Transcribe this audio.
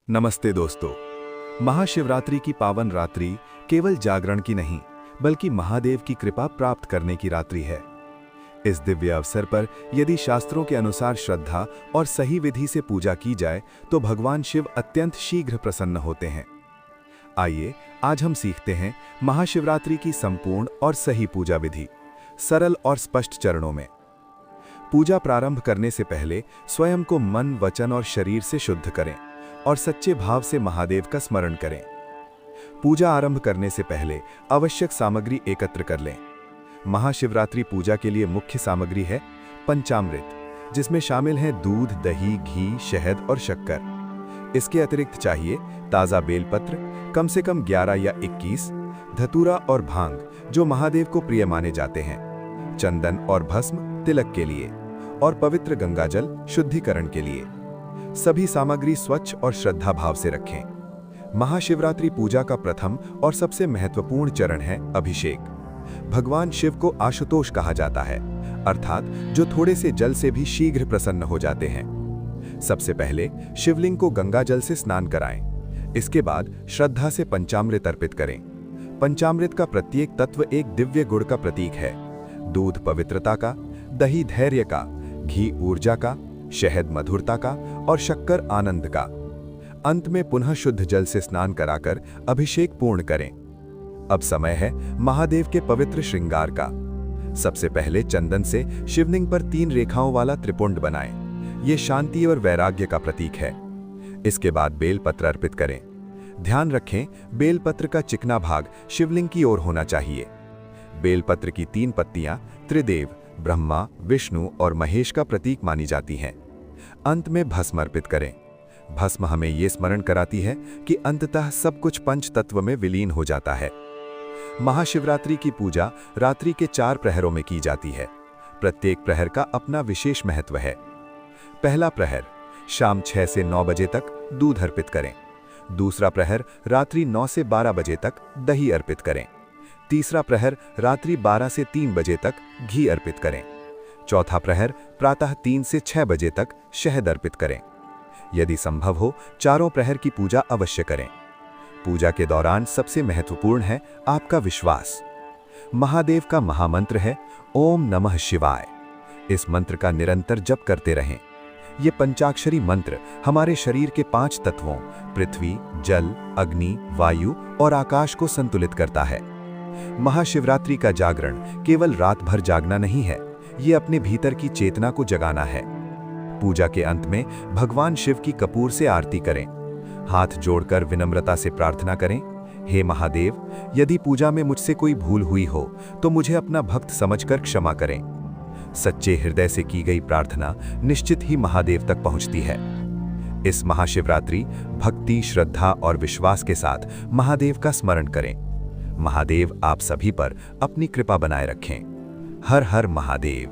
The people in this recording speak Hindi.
नमस्ते दोस्तों। महाशिवरात्रि की पावन रात्रि केवल जागरण की नहीं, बल्कि महादेव की कृपा प्राप्त करने की रात्रि है। इस दिव्य अवसर पर यदि शास्त्रों के अनुसार श्रद्धा और सही विधि से पूजा की जाए तो भगवान शिव अत्यंत शीघ्र प्रसन्न होते हैं। आइए आज हम सीखते हैं महाशिवरात्रि की संपूर्ण और सही पूजा विधि, सरल और स्पष्ट चरणों में। पूजा प्रारंभ करने से पहले स्वयं को मन, वचन और शरीर से शुद्ध करें और सच्चे भाव से महादेव का स्मरण करें। पूजा आरंभ करने से पहले आवश्यक सामग्री एकत्र कर लें। महाशिवरात्रि पूजा के लिए मुख्य सामग्री है पंचामृत, जिसमें शामिल हैं दूध, दही, घी, शहद और शक्कर। इसके अतिरिक्त चाहिए ताज़ा बेलपत्र, कम से कम 11 या 21, धतूरा और भांग, जो महादेव को प्रिय माने जाते हैं, चंदन और भस्म तिलक के लिए, और पवित्र गंगाजल शुद्धिकरण के लिए। सभी सामग्री स्वच्छ और श्रद्धा भाव से रखें। महाशिवरात्रि पूजा का प्रथम और सबसे महत्वपूर्ण चरण है अभिषेक। भगवान शिव को आशुतोष कहा जाता है, अर्थात जो थोड़े से जल से भी शीघ्र प्रसन्न हो जाते हैं। सबसे पहले शिवलिंग को गंगाजल से स्नान कराएं। इसके बाद श्रद्धा से पंचामृत अर्पित करें। पंचामृत का प्रत्येक तत्व एक दिव्य गुण का प्रतीक है। दूध पवित्रता का, दही धैर्य का, घी ऊर्जा का, शहद मधुरता का और शक्कर आनंद का। अंत में पुनः शुद्ध जल से स्नान कराकर अभिषेक पूर्ण करें। अब समय है महादेव के पवित्र श्रृंगार का। सबसे पहले चंदन से शिवलिंग पर 3 रेखाओं वाला त्रिपुंड बनाएं। ये शांति और वैराग्य का प्रतीक है। इसके बाद बेलपत्र अर्पित करें। ध्यान रखें, बेलपत्र का चिकना भाग शिवलिंग की ओर होना चाहिए। बेलपत्र की 3 पत्तियां त्रिदेव, ब्रह्मा, विष्णु और महेश का प्रतीक मानी जाती हैं। अंत में भस्म अर्पित करें। भस्म हमें ये स्मरण कराती है कि अंततः सब कुछ पंच तत्व में विलीन हो जाता है। महाशिवरात्रि की पूजा रात्रि के 4 प्रहरों में की जाती है। प्रत्येक प्रहर का अपना विशेष महत्व है। पहला प्रहर शाम 6 से 9 बजे तक दूध अर्पित करें। दूसरा प्रहर रात्रि 9 से 12 बजे तक दही अर्पित करें। तीसरा प्रहर रात्रि 12 से 3 बजे तक घी अर्पित करें। चौथा प्रहर प्रातः 3 से 6 बजे तक शहद अर्पित करें। यदि संभव हो चारों प्रहर की पूजा अवश्य करें। पूजा के दौरान सबसे महत्वपूर्ण है आपका विश्वास। महादेव का महामंत्र है ओम नमः शिवाय। इस मंत्र का निरंतर जप करते रहें। ये पंचाक्षरी मंत्र हमारे शरीर के 5 तत्वों पृथ्वी, जल, अग्नि, वायु और आकाश को संतुलित करता है। महाशिवरात्रि का जागरण केवल रात भर जागना नहीं है, ये अपने भीतर की चेतना को जगाना है। पूजा के अंत में भगवान शिव की कपूर से आरती करें। हाथ जोड़कर विनम्रता से प्रार्थना करें, हे महादेव, यदि पूजा में मुझसे कोई भूल हुई हो तो मुझे अपना भक्त समझकर क्षमा करें। सच्चे हृदय से की गई प्रार्थना निश्चित ही महादेव तक पहुंचती है। इस महाशिवरात्रि भक्ति, श्रद्धा और विश्वास के साथ महादेव का स्मरण करें। महादेव आप सभी पर अपनी कृपा बनाए रखें। हर हर महादेव।